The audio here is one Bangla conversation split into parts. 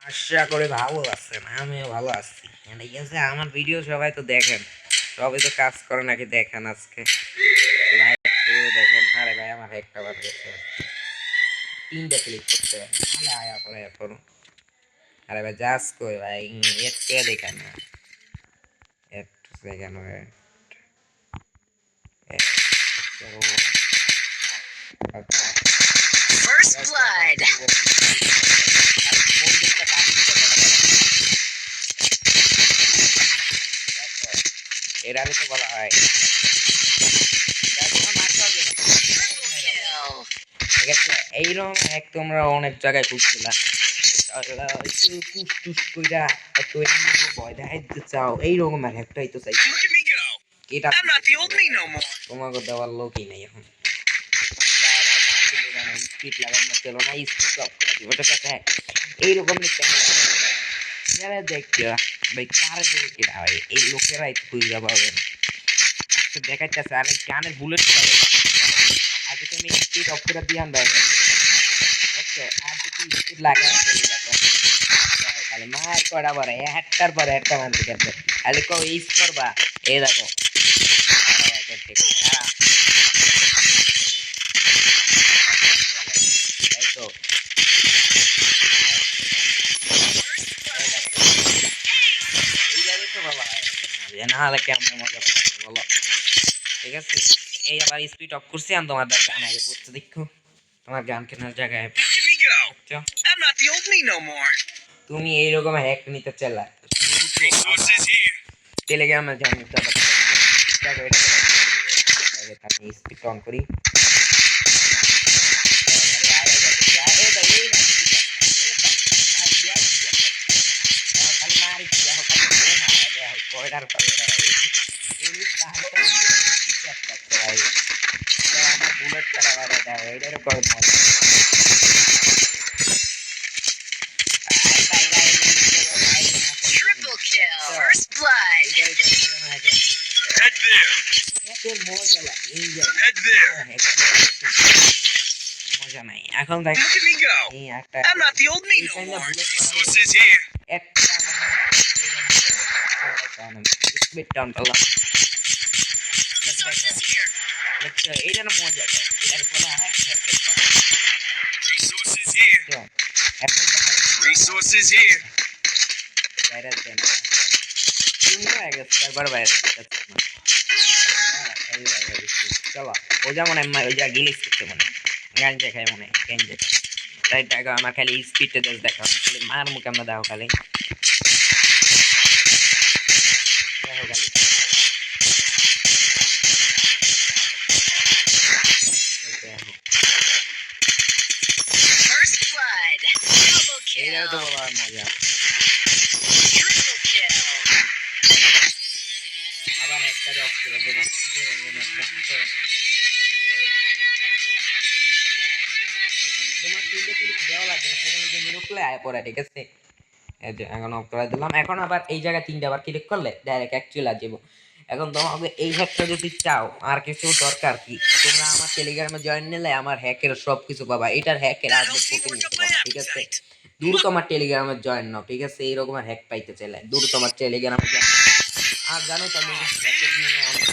আশা করি ভালো আছেন, আমিও ভালো আছি। ঠিক আছে, আমার ভিডিও সবাই তো দেখেন, সবাই তো কাজ করে নাকি দেখেন, আজকে লাইক দেখেন। আরে ভাই আমার একটা বার গেছে, 3টা ক্লিক করতে নাহলে আয়া পরে এখন। আরে ভাই জাস কই ভাই, একটু দেখেন না, একটু সেকেন্ড ওয়েট। First blood. এরা তো বলা হয় ঠিক আছে। এইরকম এক তোমরা অনেক জায়গায় খুঁজছিলা, ভয় দেখাইতে চাও, এইরকম একটা তো চাই। তোমাকে দেওয়ার লোকই নাই এখন। স্পিড লাগানো ছিল না, স্পিড অফ করে দিব, ঠিক আছে। এইরকম দেখতে ভাই কারে দেবে কিনা ভাই, এই লোকেরাই খুঁজে পাবেন। দেখাইতেছে আর গানের বুলেট আগে তো আমি স্পিড অফ করে দিয়ে আনবে দেখছো, আর যদি স্পিড লাগাই খালি মার করা পরে একটার পরে একটা মানতে গেছে, খালি কো ইস করবা। এই দেখো নাহলে কেমন মজা পাবে বলো। ঠিক আছে, এই আবার স্পিড অফ করছি, আমি তোমার গান আগে করতে দেখো, তোমার গান কেনার জায়গায় তুমি এইরকম হ্যাক নিতে চাইলা টেলিগ্রামে জানি তো স্পিড অন করি। Triple kill. First blood. Head there. Head there. মজা নাই এখন দেখ। Look at me go. I'm not the old me no more. Resources here. Speed down করলাম। Resources here. এইটা না মজা, এটার বলা হয় Resources here. এখন Resources here. বাইরে দেন হয়ে গেছে, একবার বাইরে চলো। ও যেমন ওই যা গিলিস করতে মনে গাঞ্জা খায় মনে গাঞ্জা, তাই দেখো আমার খালি স্পিডটা জাস্ট দেখো, খালি মার মুখে আমরা দেখো খালি দেখো খালি First blood. Double এইটাও kill. তো বলা হয় মজা। Triple kill. আবার একটা অফ করে দেবো, তোমার তিনটে ক্লিক দেওয়া লাগবে না, প্রথমে তুমি রুকলে আয় পরে, ঠিক আছে। এই যে এখন অফ করে দিলাম, এখন আবার এই জায়গায় 3টা আবার ক্লিক করলে ডাইরেক্ট অ্যাকচুয়ালি যাব। এখন তোমাকে এই হ্যাকটা যদি চাও, আর কিছু দরকার কি, তোমরা আমার টেলিগ্রামে জয়েন নিলে আমার হ্যাকের সব কিছু পাবা, এটার হ্যাকের আসবে প্রতিনিয়ত পাবা, ঠিক আছে। দূর তোমার টেলিগ্রামে জয়েন নাও, ঠিক আছে। এইরকম হ্যাক পাইতে চাইলে দূর তোমার টেলিগ্রামে জয়েন। আর জানো তো আমি হ্যাকের নিয়ে অনেক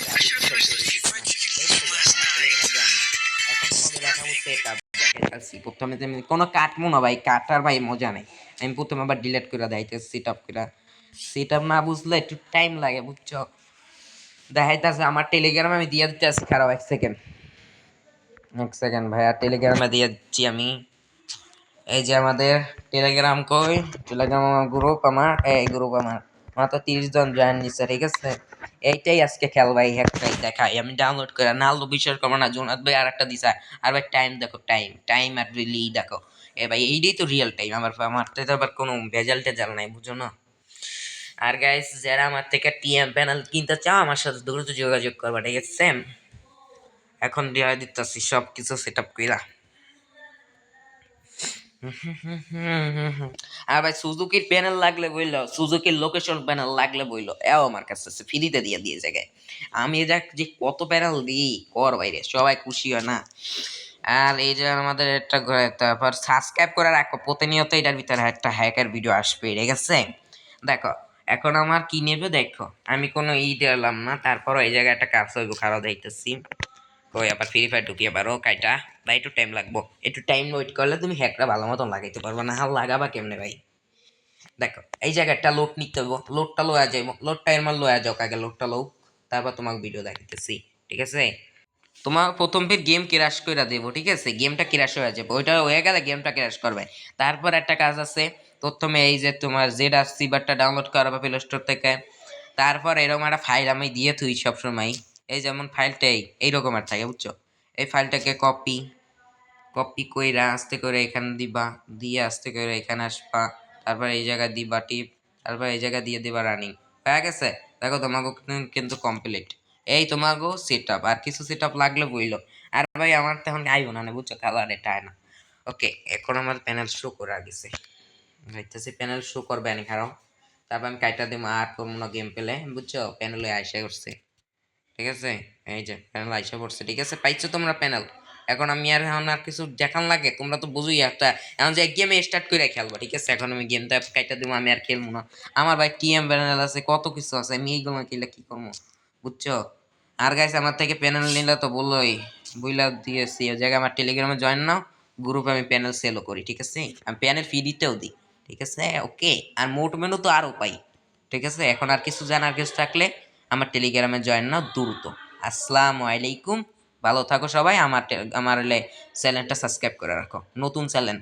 এখন তোমাকে দেখাবো সেটআপ দেখাচ্ছি। প্রথমে তুমি কোনো কাটবো না ভাই, কাটার ভাই মজা নেই। আমি প্রথমে আবার ডিলিট করে দেখাইতেছি সেটআপ করে। সেটআপ না বুঝলে একটু টাইম লাগে, বুঝছো। দেখাইতেছে আমার টেলিগ্রামে আমি দিয়ে দিতেছি, খারাপ এক সেকেন্ড ভাইয়া, টেলিগ্রামে দিয়ে দিচ্ছি আমি। এই যে আমাদের টেলিগ্রাম কই, টেলিগ্রাম গ্রুপ আমার, এই গ্রুপ আমার মাত্র 30 জন জয়েন নিচ্ছে, ঠিক আছে। এইটাই আজকে খেল ভাই, একটাই দেখাই আমি ডাউনলোড করে, নাহলে বিশ্বাস করবো না। জোনাত ভাই আর একটা দিছে, আর ভাই টাইম দেখো, টাইম টাইম আর রিলি দেখো। এ ভাই এইটাই তো রিয়েল টাইম, আমার তো আবার কোনো ভেজাল টেজাল নাই, বুঝো না। আর গাইস যারা আমার থেকে টিএম প্যানেল কিনতে চাও, আমার সাথে দ্রুত যোগাযোগ করবা, ঠিক আছে। এখন দিয়ে দিতেছি সব কিছু সেট আপ কইরা। আর ভাই সুজুকির প্যানেল লাগলে বললো, সুজুকির লোকেশন প্যানেল লাগলে বললো, এও আমার কাছে আছে, ফ্রিতে দিয়ে জায়গায়। আমি যে কত প্যানেল দিই কর বাইরে, সবাই খুশি হয় না। আর এই যে আমাদের একটা তারপর সাবস্ক্রাইব করে রাখো, প্রতিনিয়ত এটার ভিতরে একটা হ্যাকের ভিডিও আসবে, ঠিক আছে? দেখো এখন আমার কি নেবে দেখো, আমি কোনো দিলাম না, তারপরও এই জায়গায় একটা কাজ হইব, খারাপ দেখতেছি। কই আবার ফ্রি ফায়ার ঢুকিয়ে পারো কাইটা ভাই, একটু টাইম লাগবো, একটু টাইম ওয়েট করলে তুমি হ্যাকটা ভালো মতন লাগাইতে পারবে না, হাল লাগাবা কেমনে ভাই? দেখো এই জায়গাটা লোড নিতে হইব, লোডটা লোয়া যাইব, লোডটা এর মাল লোয়া যাও, আগে লোডটা লোক, তারপর তোমাকে ভিডিও দেখাইতেছি, ঠিক আছে? তোমার প্রথম ফির গেম ক্র্যাশ করে দেবো, ঠিক আছে? গেমটা ক্র্যাশ হয়ে যাবে, ওইটা হয়ে গেলে গেমটা ক্র্যাশ করবে। তারপর একটা কাজ আছে, প্রথমে এই যে তোমার জেড সিবারটা ডাউনলোড করাবে প্লে স্টোর থেকে। তারপর এরকম একটা ফাইল আমি দিয়ে থুই সবসময়, এই যেমন ফাইলটাই এইরকম আর থাকে, বুঝছো? এই ফাইলটাকে কপি কপি কইরা আস্তে করে এখানে দিবা, দিয়ে আস্তে করে এখানে আসবা, তারপর এই জায়গায় দিবা টিপ, তারপর এই জায়গায় দিয়ে দিবা রানিং, হয়ে গেছে। দেখো তোমাকে কিন্তু কমপ্লিট, এই তোমাকে সেট আপ, আর কিছু সেট আপ লাগলে বইলো। আর ভাই আমার তখন আইব না, বুঝছো, কালার এটা না। ওকে, এখন আমার প্যানেল শো করা গেছে, হইতেছে প্যানেল শো করবে এনে খারাপ। তারপর আমি কাইটা দিব, আর কোনো গেম পেলে, বুঝছো, প্যানেলে আইসা করছে, ঠিক আছে? এই যে প্যানেল আইসা পড়ছে, ঠিক আছে? পাইছো তোমরা প্যানেল। এখন আমি আর এখন আর কিছু দেখান লাগে, তোমরা তো বুঝোই একটা, এখন যে গেমে স্টার্ট করে খেলবো, ঠিক আছে? এখন আমি গেমটা কাইটা দিব, আমি আর খেলবো না। আমার ভাই টিএম প্যানেল আছে, কত কিছু আছে, আমি এইগুলো খেলে কি করবো, বুঝছো? আর গাইস আমার থেকে প্যানেল নিলে তো বললোই, বুইলা দিয়েছি, ওই জায়গায় আমার টেলিগ্রামে জয়েন নাও, গ্রুপে আমি প্যানেল সেলও করি, ঠিক আছে? আমি প্যানেল ফি দিতেও দিই, ঠিক আছে? ওকে, আর মোট মেনু তো আরও পাই, ঠিক আছে? এখন আর কিছু জানার কিছু থাকলে আমার টেলিগ্রামে জয়েন নাও দ্রুত। আসসালামু আলাইকুম, ভালো থাকো সবাই, আমার চ্যানেলটা সাবস্ক্রাইব করে রাখো, নতুন চ্যানেল।